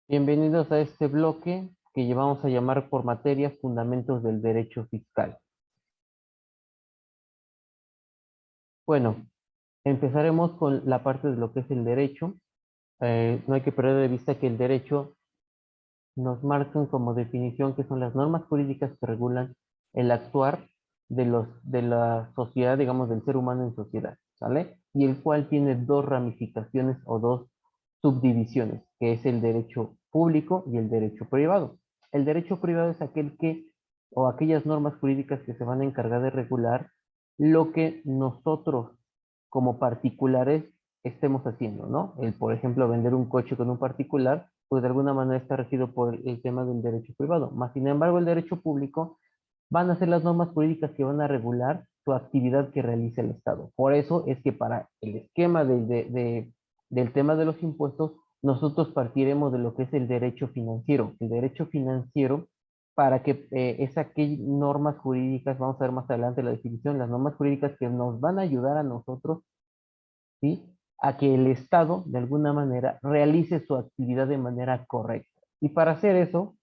Bienvenidos a este bloque que llevamos a llamar por materia Fundamentos del Derecho Fiscal. Bueno, empezaremos con la parte de lo que es el derecho. No hay que perder de vista que el derecho nos marcan como definición que son las normas jurídicas que regulan el actuar de la sociedad, digamos, del ser humano en sociedad, ¿sale? Y el cual tiene dos ramificaciones o dos subdivisiones, que es el derecho público y el derecho privado. El derecho privado es aquel que, o aquellas normas jurídicas que se van a encargar de regular lo que nosotros como particulares estemos haciendo, ¿no? Por ejemplo, vender un coche con un particular, pues de alguna manera está regido por el tema del derecho privado. Más sin embargo, el derecho público van a ser las normas jurídicas que van a regular su actividad que realiza el Estado. Por eso es que para el esquema del tema de los impuestos, nosotros partiremos de lo que es el derecho financiero. El derecho financiero, para que es aquellas normas jurídicas, vamos a ver más adelante la definición, las normas jurídicas que nos van a ayudar a nosotros, ¿sí? A que el Estado, de alguna manera, realice su actividad de manera correcta. Y para hacer eso,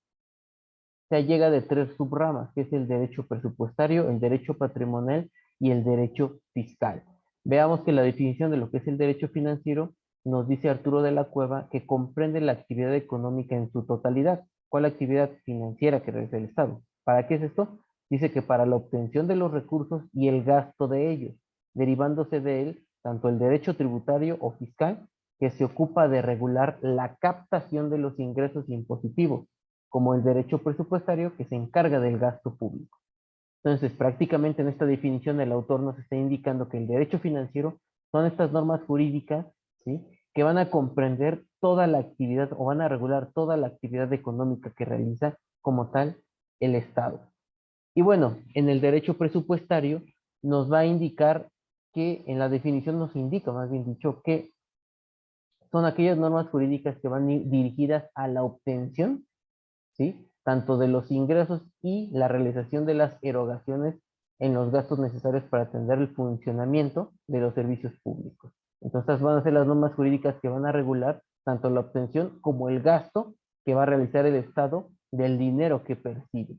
se llega de tres subramas, que es el derecho presupuestario, el derecho patrimonial y el derecho fiscal. Veamos que la definición de lo que es el derecho financiero nos dice Arturo de la Cueva que comprende la actividad económica en su totalidad. ¿Cuál actividad financiera que realiza el Estado? ¿Para qué es esto? Dice que para la obtención de los recursos y el gasto de ellos, derivándose de él tanto el derecho tributario o fiscal, que se ocupa de regular la captación de los ingresos impositivos, como el derecho presupuestario que se encarga del gasto público. Entonces, prácticamente en esta definición el autor nos está indicando que el derecho financiero son estas normas jurídicas, ¿sí? Que van a comprender toda la actividad o van a regular toda la actividad económica que realiza como tal el Estado. Y bueno, en el derecho presupuestario nos va a indicar que en la definición nos indica, más bien dicho, que son aquellas normas jurídicas que van dirigidas a la obtención, ¿sí? Tanto de los ingresos y la realización de las erogaciones en los gastos necesarios para atender el funcionamiento de los servicios públicos. Entonces van a ser las normas jurídicas que van a regular tanto la obtención como el gasto que va a realizar el Estado del dinero que percibe.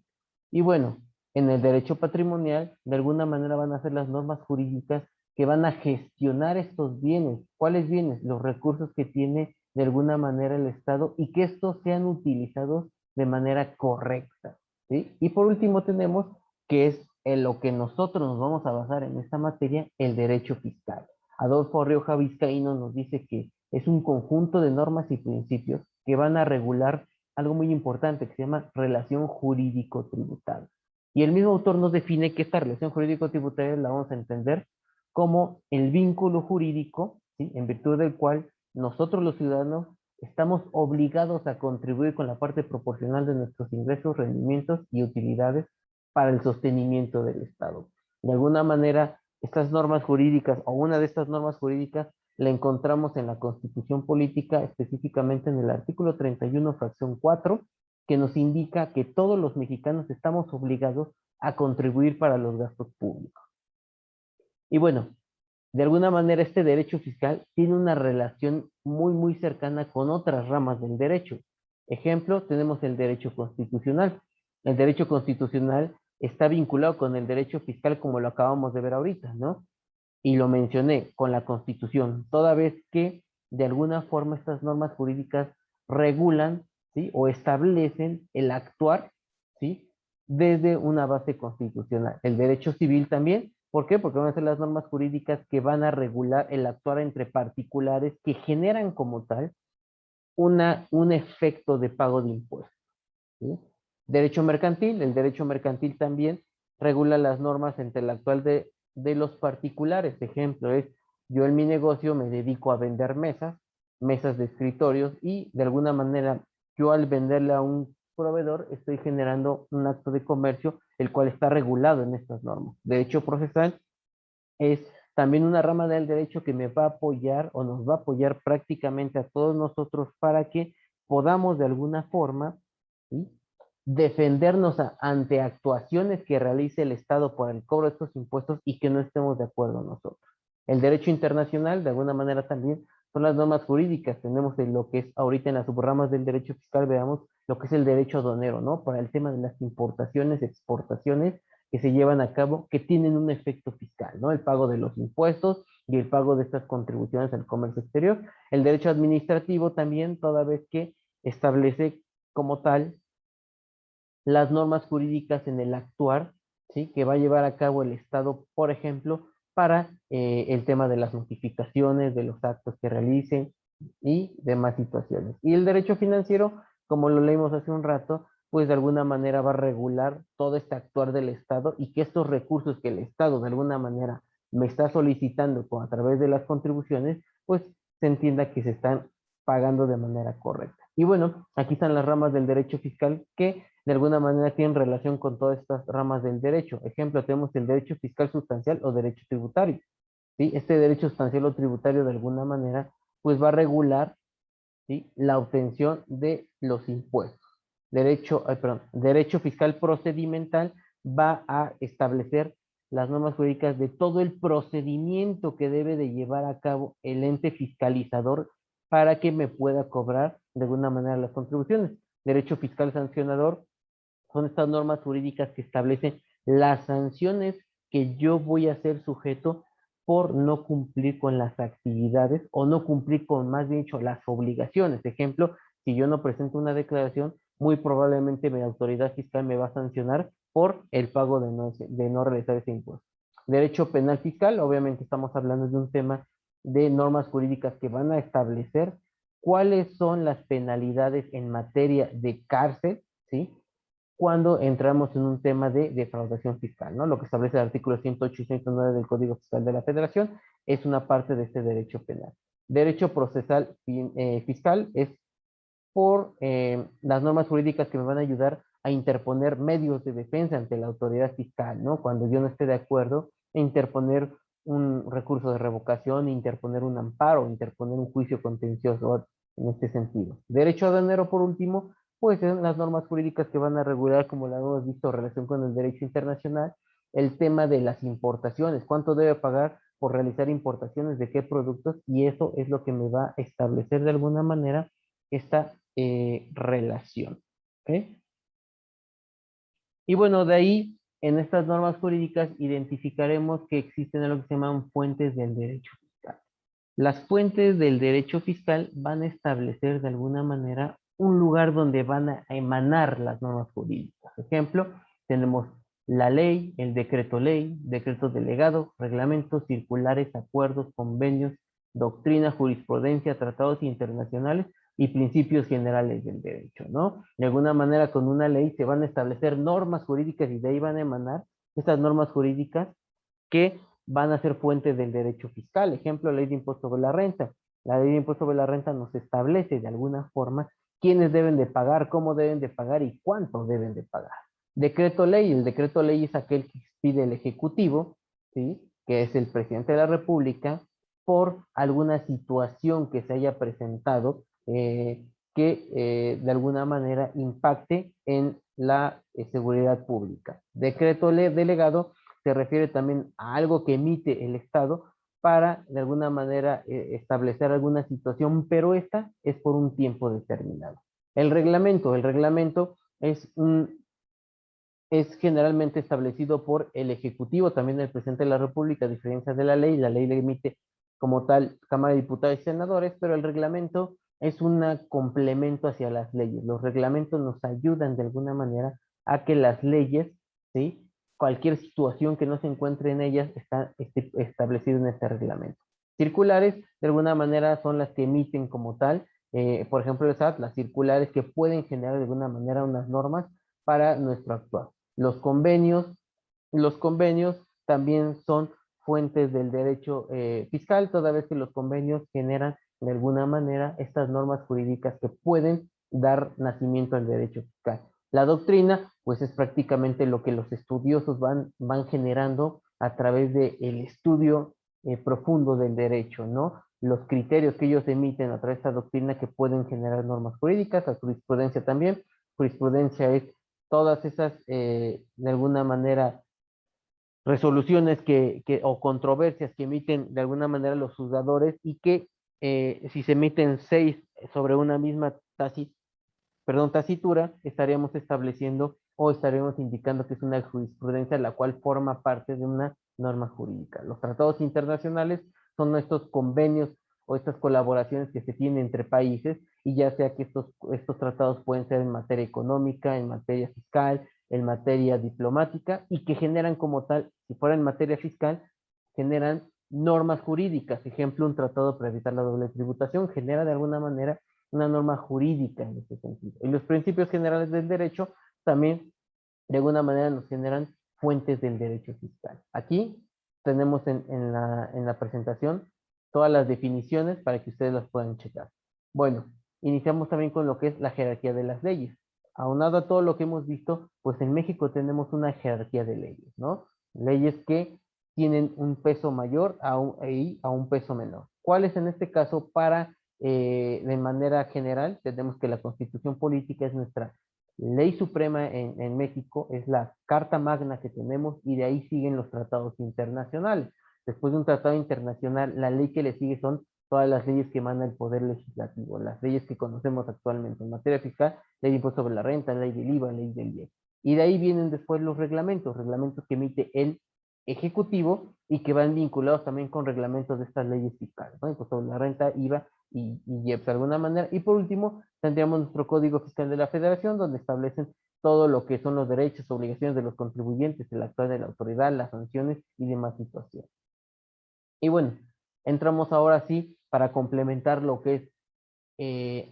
Y bueno, en el derecho patrimonial, de alguna manera van a ser las normas jurídicas que van a gestionar estos bienes. ¿Cuáles bienes? Los recursos que tiene de alguna manera el Estado y que estos sean utilizados de manera correcta, ¿sí? Y por último tenemos que es en lo que nosotros nos vamos a basar en esta materia, el derecho fiscal. Adolfo Rioja Vizcaíno nos dice que es un conjunto de normas y principios que van a regular algo muy importante que se llama relación jurídico-tributaria. Y el mismo autor nos define que esta relación jurídico-tributaria la vamos a entender como el vínculo jurídico, ¿sí? En virtud del cual nosotros los ciudadanos estamos obligados a contribuir con la parte proporcional de nuestros ingresos, rendimientos y utilidades para el sostenimiento del Estado. De alguna manera, estas normas jurídicas o una de estas normas jurídicas la encontramos en la Constitución Política, específicamente en el artículo 31, fracción 4, que nos indica que todos los mexicanos estamos obligados a contribuir para los gastos públicos. Y bueno, de alguna manera este derecho fiscal tiene una relación muy cercana con otras ramas del derecho. Ejemplo, tenemos el derecho constitucional. El derecho constitucional está vinculado con el derecho fiscal como lo acabamos de ver ahorita, ¿no? Y lo mencioné con la Constitución, toda vez que de alguna forma estas normas jurídicas regulan, ¿sí? O establecen el actuar, ¿sí? Desde una base constitucional. El derecho civil también, ¿por qué? Porque van a ser las normas jurídicas que van a regular el actuar entre particulares que generan como tal un efecto de pago de impuestos, ¿sí? Derecho mercantil, el derecho mercantil también regula las normas entre el actual de los particulares. Ejemplo es, yo en mi negocio me dedico a vender mesas de escritorios y de alguna manera yo al venderle a un proveedor estoy generando un acto de comercio el cual está regulado en estas normas. Derecho procesal es también una rama del derecho que me va a apoyar o nos va a apoyar prácticamente a todos nosotros para que podamos de alguna forma, ¿sí? Defendernos ante actuaciones que realice el Estado por el cobro de estos impuestos y que no estemos de acuerdo nosotros. El derecho internacional, de alguna manera también, son las normas jurídicas. Tenemos lo que es ahorita en las subramas del derecho fiscal, veamos lo que es el derecho aduanero, ¿no? Para el tema de las importaciones, exportaciones que se llevan a cabo, que tienen un efecto fiscal, ¿no? El pago de los impuestos y el pago de estas contribuciones al comercio exterior. El derecho administrativo también, toda vez que establece como tal las normas jurídicas en el actuar, ¿sí? Que va a llevar a cabo el Estado, por ejemplo, para el tema de las notificaciones, de los actos que realicen y demás situaciones. Y el derecho financiero, como lo leímos hace un rato, pues de alguna manera va a regular todo este actuar del Estado y que estos recursos que el Estado de alguna manera me está solicitando a través de las contribuciones, pues se entienda que se están pagando de manera correcta. Y bueno, aquí están las ramas del derecho fiscal que de alguna manera tienen relación con todas estas ramas del derecho. Ejemplo, tenemos el derecho fiscal sustancial o derecho tributario. ¿Sí? Este derecho sustancial o tributario de alguna manera pues va a regular, ¿sí? La obtención de los impuestos. Derecho fiscal procedimental va a establecer las normas jurídicas de todo el procedimiento que debe de llevar a cabo el ente fiscalizador para que me pueda cobrar de alguna manera las contribuciones. Derecho fiscal sancionador son estas normas jurídicas que establecen las sanciones que yo voy a ser sujeto por no cumplir con las actividades o no cumplir con, más bien dicho, las obligaciones. Ejemplo, si yo no presento una declaración, muy probablemente mi autoridad fiscal me va a sancionar por el pago de no realizar ese impuesto. Derecho penal fiscal, obviamente estamos hablando de un tema de normas jurídicas que van a establecer cuáles son las penalidades en materia de cárcel, ¿sí? Cuando entramos en un tema de defraudación fiscal, ¿no? Lo que establece el artículo 108 y 109 del Código Fiscal de la Federación es una parte de este derecho penal. Derecho procesal fiscal es por las normas jurídicas que me van a ayudar a interponer medios de defensa ante la autoridad fiscal, ¿no? Cuando yo no esté de acuerdo, interponer un recurso de revocación, interponer un amparo, interponer un juicio contencioso en este sentido. Derecho aduanero, por último, pues son las normas jurídicas que van a regular, como lo hemos visto, en relación con el derecho internacional, el tema de las importaciones, cuánto debe pagar por realizar importaciones de qué productos, y eso es lo que me va a establecer de alguna manera esta relación. ¿Okay? Y bueno, de ahí, en estas normas jurídicas, identificaremos que existen lo que se llaman fuentes del derecho fiscal. Las fuentes del derecho fiscal van a establecer de alguna manera un lugar donde van a emanar las normas jurídicas. Por ejemplo, tenemos la ley, el decreto ley, decretos delegados, reglamentos, circulares, acuerdos, convenios, doctrina, jurisprudencia, tratados internacionales y principios generales del derecho, ¿no? De alguna manera, con una ley se van a establecer normas jurídicas y de ahí van a emanar estas normas jurídicas que van a ser fuentes del derecho fiscal. Ejemplo, la ley de impuesto sobre la renta. La ley de impuesto sobre la renta nos establece de alguna forma quiénes deben de pagar, cómo deben de pagar y cuánto deben de pagar. Decreto ley. El decreto ley es aquel que expide el Ejecutivo, ¿sí? Que es el presidente de la República, por alguna situación que se haya presentado que de alguna manera impacte en la seguridad pública. Decreto delegado se refiere también a algo que emite el Estado para de alguna manera establecer alguna situación, pero esta es por un tiempo determinado. El reglamento es generalmente establecido por el Ejecutivo, también el presidente de la República, a diferencia de la ley le emite como tal Cámara de Diputados y Senadores, pero el reglamento es un complemento hacia las leyes. Los reglamentos nos ayudan de alguna manera a que las leyes, ¿sí? Cualquier situación que no se encuentre en ellas está establecido en este reglamento. Circulares, de alguna manera, son las que emiten como tal, por ejemplo, el SAT, las circulares que pueden generar de alguna manera unas normas para nuestro actuar. Los convenios también son fuentes del derecho fiscal, toda vez que los convenios generan de alguna manera estas normas jurídicas que pueden dar nacimiento al derecho fiscal. La doctrina, pues es prácticamente lo que los estudiosos van generando a través del estudio profundo del derecho, ¿no? Los criterios que ellos emiten a través de esta doctrina que pueden generar normas jurídicas, la jurisprudencia también. Jurisprudencia es todas esas, de alguna manera, resoluciones o controversias que emiten de alguna manera los juzgadores y que si se emiten 6 sobre una misma tasitura, estaríamos estableciendo o estaremos indicando que es una jurisprudencia la cual forma parte de una norma jurídica. Los tratados internacionales son estos convenios o estas colaboraciones que se tienen entre países, y ya sea que estos tratados pueden ser en materia económica, en materia fiscal, en materia diplomática, y que generan como tal, si fuera en materia fiscal, generan normas jurídicas. Ejemplo, un tratado para evitar la doble tributación genera de alguna manera una norma jurídica en este sentido. Y los principios generales del derecho también de alguna manera nos generan fuentes del derecho fiscal. Aquí tenemos en la presentación todas las definiciones para que ustedes las puedan checar. Bueno, iniciamos también con lo que es la jerarquía de las leyes. Aunado a todo lo que hemos visto, pues en México tenemos una jerarquía de leyes, ¿no? Leyes que tienen un peso mayor y a un peso menor. ¿Cuáles en este caso para, de manera general, tenemos que la Constitución Política es nuestra ley suprema en México, es la Carta Magna que tenemos, y de ahí siguen los tratados internacionales. Después de un tratado internacional, la ley que le sigue son todas las leyes que emana el Poder Legislativo, las leyes que conocemos actualmente en materia fiscal, ley de impuesto sobre la renta, ley del IVA, ley del IEP. Y de ahí vienen después los reglamentos que emite el Ejecutivo y que van vinculados también con reglamentos de estas leyes fiscales, ¿no? Impuesto sobre la renta, IVA y IEPS de alguna manera. Y por último, tendríamos nuestro Código Fiscal de la Federación, donde establecen todo lo que son los derechos, obligaciones de los contribuyentes, el actuar de la autoridad, las sanciones y demás situaciones. Y bueno, entramos ahora sí para complementar lo que es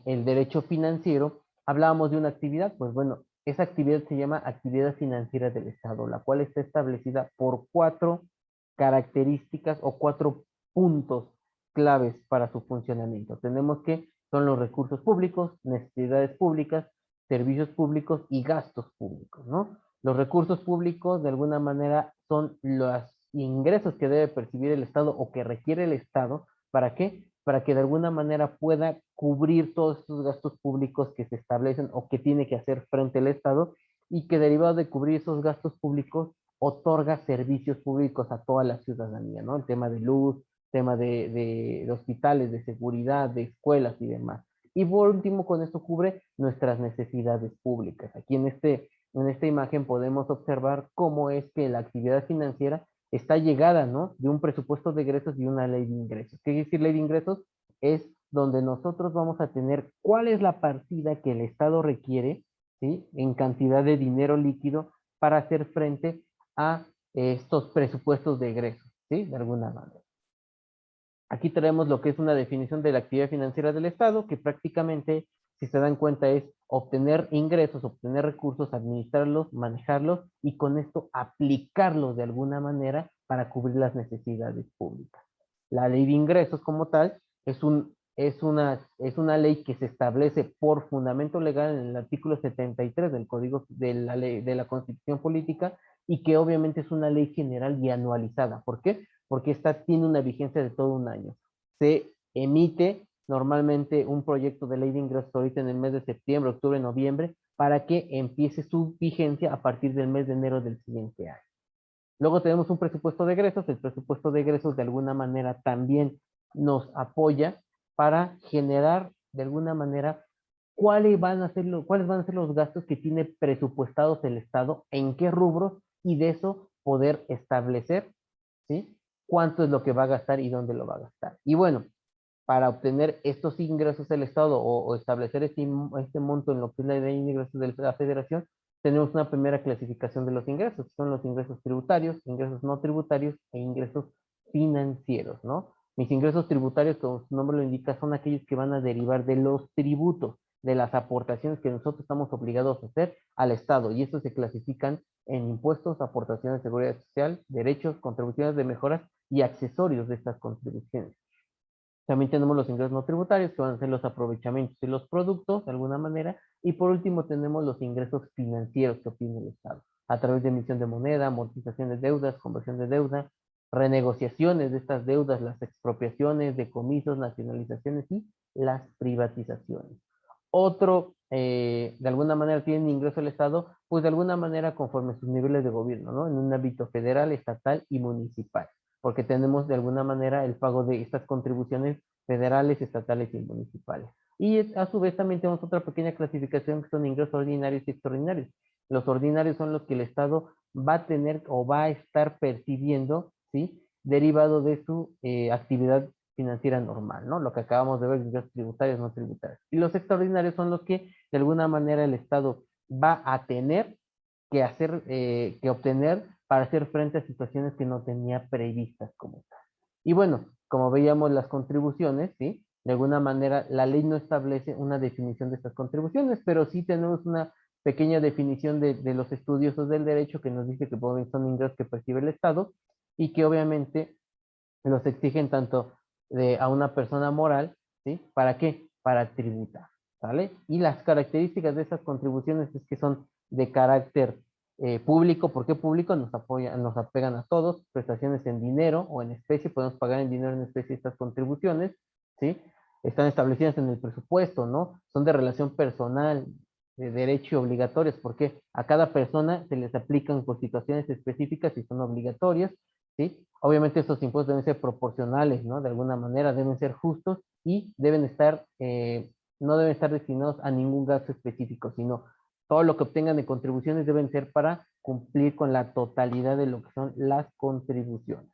el derecho financiero. Hablábamos de una actividad, pues bueno, esa actividad se llama actividad financiera del Estado, la cual está establecida por 4 características o 4 puntos claves para su funcionamiento. Tenemos que son los recursos públicos, necesidades públicas, servicios públicos y gastos públicos, ¿no? Los recursos públicos de alguna manera son los ingresos que debe percibir el Estado o que requiere el Estado. ¿Para qué? Para que de alguna manera pueda cubrir todos estos gastos públicos que se establecen o que tiene que hacer frente al Estado, y que derivado de cubrir esos gastos públicos otorga servicios públicos a toda la ciudadanía, ¿no? El tema de luz, tema de hospitales, de seguridad, de escuelas y demás. Y por último, con esto cubre nuestras necesidades públicas. Aquí en esta imagen podemos observar cómo es que la actividad financiera está llegada, ¿no? De un presupuesto de egresos y una ley de ingresos. ¿Qué quiere decir ley de ingresos? Es donde nosotros vamos a tener cuál es la partida que el Estado requiere, ¿sí? En cantidad de dinero líquido para hacer frente a estos presupuestos de egresos, ¿sí? De alguna manera. Aquí tenemos lo que es una definición de la actividad financiera del Estado, que prácticamente, si se dan cuenta, es obtener ingresos, obtener recursos, administrarlos, manejarlos y con esto aplicarlos de alguna manera para cubrir las necesidades públicas. La ley de ingresos como tal es una ley que se establece por fundamento legal en el artículo 73 del Código de la Ley de la Constitución Política, y que obviamente es una ley general y anualizada. ¿Por qué? Porque esta tiene una vigencia de todo un año. Se emite normalmente un proyecto de ley de ingresos ahorita en el mes de septiembre, octubre, noviembre, para que empiece su vigencia a partir del mes de enero del siguiente año. Luego tenemos un presupuesto de egresos. El presupuesto de egresos de alguna manera también nos apoya para generar de alguna manera cuáles van a ser los gastos que tiene presupuestados el Estado, en qué rubros, y de eso poder establecer, ¿sí? Cuánto es lo que va a gastar y dónde lo va a gastar. Y bueno, para obtener estos ingresos del Estado o establecer este monto en lo que es la ley de ingresos de la Federación, tenemos una primera clasificación de los ingresos. Son los ingresos tributarios, ingresos no tributarios e ingresos financieros, ¿no? Mis ingresos tributarios, como su nombre lo indica, son aquellos que van a derivar de los tributos, de las aportaciones que nosotros estamos obligados a hacer al Estado, y estos se clasifican en impuestos, aportaciones de seguridad social, derechos, contribuciones de mejoras y accesorios de estas contribuciones. También tenemos los ingresos no tributarios, que van a ser los aprovechamientos y los productos, de alguna manera. Y por último, tenemos los ingresos financieros que obtiene el Estado, a través de emisión de moneda, amortización de deudas, conversión de deuda, renegociaciones de estas deudas, las expropiaciones, decomisos, nacionalizaciones y las privatizaciones. Otro, de alguna manera, tiene ingreso el Estado, pues de alguna manera conforme sus niveles de gobierno, ¿no? En un ámbito federal, estatal y municipal, porque tenemos de alguna manera el pago de estas contribuciones federales, estatales y municipales. Y a su vez también tenemos otra pequeña clasificación que son ingresos ordinarios y extraordinarios. Los ordinarios son los que el Estado va a tener o va a estar percibiendo, ¿sí? Derivado de su actividad financiera normal, ¿no? Lo que acabamos de ver, ingresos tributarios, no tributarios. Y los extraordinarios son los que de alguna manera el Estado va a tener que hacer, que obtener para hacer frente a situaciones que no tenía previstas como tal. Y bueno, como veíamos las contribuciones, ¿sí? De alguna manera la ley no establece una definición de estas contribuciones, pero sí tenemos una pequeña definición de los estudiosos del derecho que nos dice que son ingresos que percibe el Estado y que obviamente los exigen tanto a una persona moral, ¿sí? ¿Para qué? Para tributar, ¿vale? Y las características de esas contribuciones es que son de carácter público. ¿Por qué público? Nos apegan a todos, prestaciones en dinero o en especie, podemos pagar en dinero en especie estas contribuciones, ¿sí? Están establecidas en el presupuesto, ¿no? Son de relación personal, de derecho y obligatorias, porque a cada persona se les aplican por situaciones específicas y son obligatorias, ¿sí? Obviamente estos impuestos deben ser proporcionales, ¿no? De alguna manera deben ser justos y deben estar, no deben estar destinados a ningún gasto específico, sino todo lo que obtengan de contribuciones deben ser para cumplir con la totalidad de lo que son las contribuciones.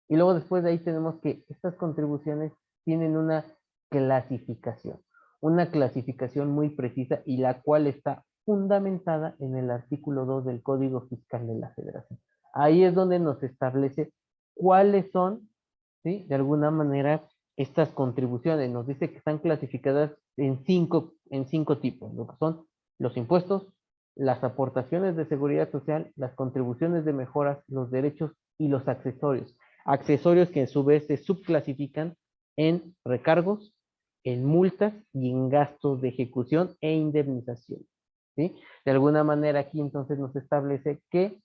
Y luego después de ahí tenemos que estas contribuciones tienen una clasificación muy precisa y la cual está fundamentada en el artículo 2 del Código Fiscal de la Federación. Ahí es donde nos establece cuáles son, ¿sí? De alguna manera, estas contribuciones. Nos dice que están clasificadas en cinco tipos, lo que son los impuestos, las aportaciones de seguridad social, las contribuciones de mejoras, los derechos y los accesorios. Accesorios que a su vez se subclasifican en recargos, en multas y en gastos de ejecución e indemnización, ¿sí? De alguna manera aquí entonces nos establece que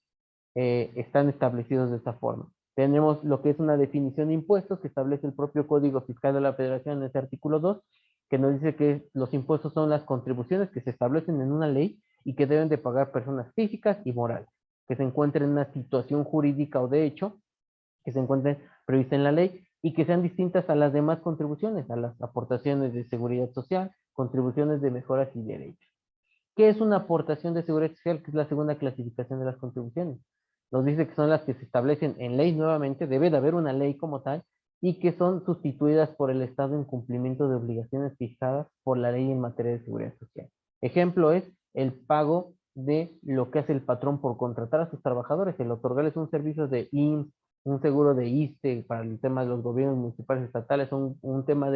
están establecidos de esta forma. Tenemos lo que es una definición de impuestos que establece el propio Código Fiscal de la Federación en ese artículo 2, que nos dice que los impuestos son las contribuciones que se establecen en una ley y que deben de pagar personas físicas y morales, que se encuentren en una situación jurídica o de hecho, que se encuentren previstas en la ley y que sean distintas a las demás contribuciones, a las aportaciones de seguridad social, contribuciones de mejoras y derechos. ¿Qué es una aportación de seguridad social? Que es la segunda clasificación de las contribuciones. Nos dice que son las que se establecen en ley nuevamente, debe de haber una ley como tal, y que son sustituidas por el Estado en cumplimiento de obligaciones fijadas por la ley en materia de seguridad social. Ejemplo es el pago de lo que hace el patrón por contratar a sus trabajadores, el otorgarles un servicio de IMSS, un seguro de ISSSTE para el tema de los gobiernos municipales estatales, un tema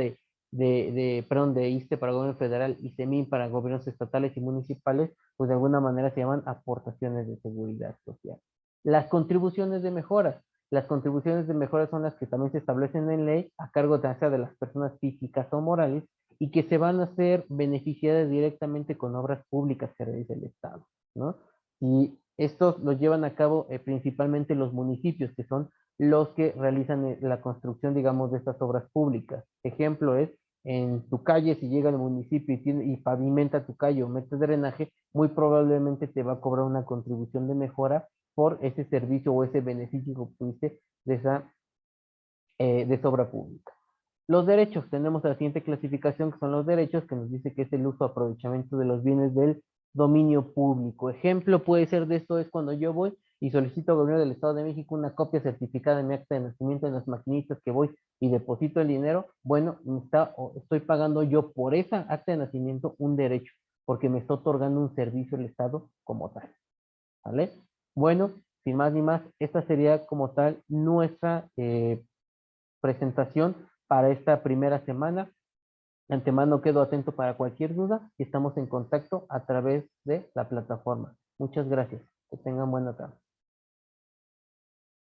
perdón, de ISSSTE para gobierno federal y SEMIN para gobiernos estatales y municipales, pues de alguna manera se llaman aportaciones de seguridad social. Las contribuciones de mejoras. Las contribuciones de mejoras son las que también se establecen en ley a cargo ya sea de las personas físicas o morales y que se van a ser beneficiadas directamente con obras públicas que realiza el Estado, ¿no? Y estos los llevan a cabo principalmente los municipios, que son los que realizan la construcción, digamos, de estas obras públicas. Ejemplo es en tu calle, si llega al municipio y pavimenta tu calle o mete drenaje, muy probablemente te va a cobrar una contribución de mejora por ese servicio o ese beneficio que obtuviste de esa obra pública. Los derechos, tenemos la siguiente clasificación que son los derechos, que nos dice que es el uso o aprovechamiento de los bienes del dominio público. Ejemplo puede ser de esto es cuando yo voy y solicito al gobierno del Estado de México una copia certificada de mi acta de nacimiento en las maquinitas que voy y deposito el dinero. Bueno, estoy pagando yo por esa acta de nacimiento un derecho, porque me está otorgando un servicio el Estado como tal, ¿vale? Bueno, sin más ni más, esta sería como tal nuestra presentación para esta primera semana. De antemano quedo atento para cualquier duda y estamos en contacto a través de la plataforma. Muchas gracias. Que tengan buena tarde.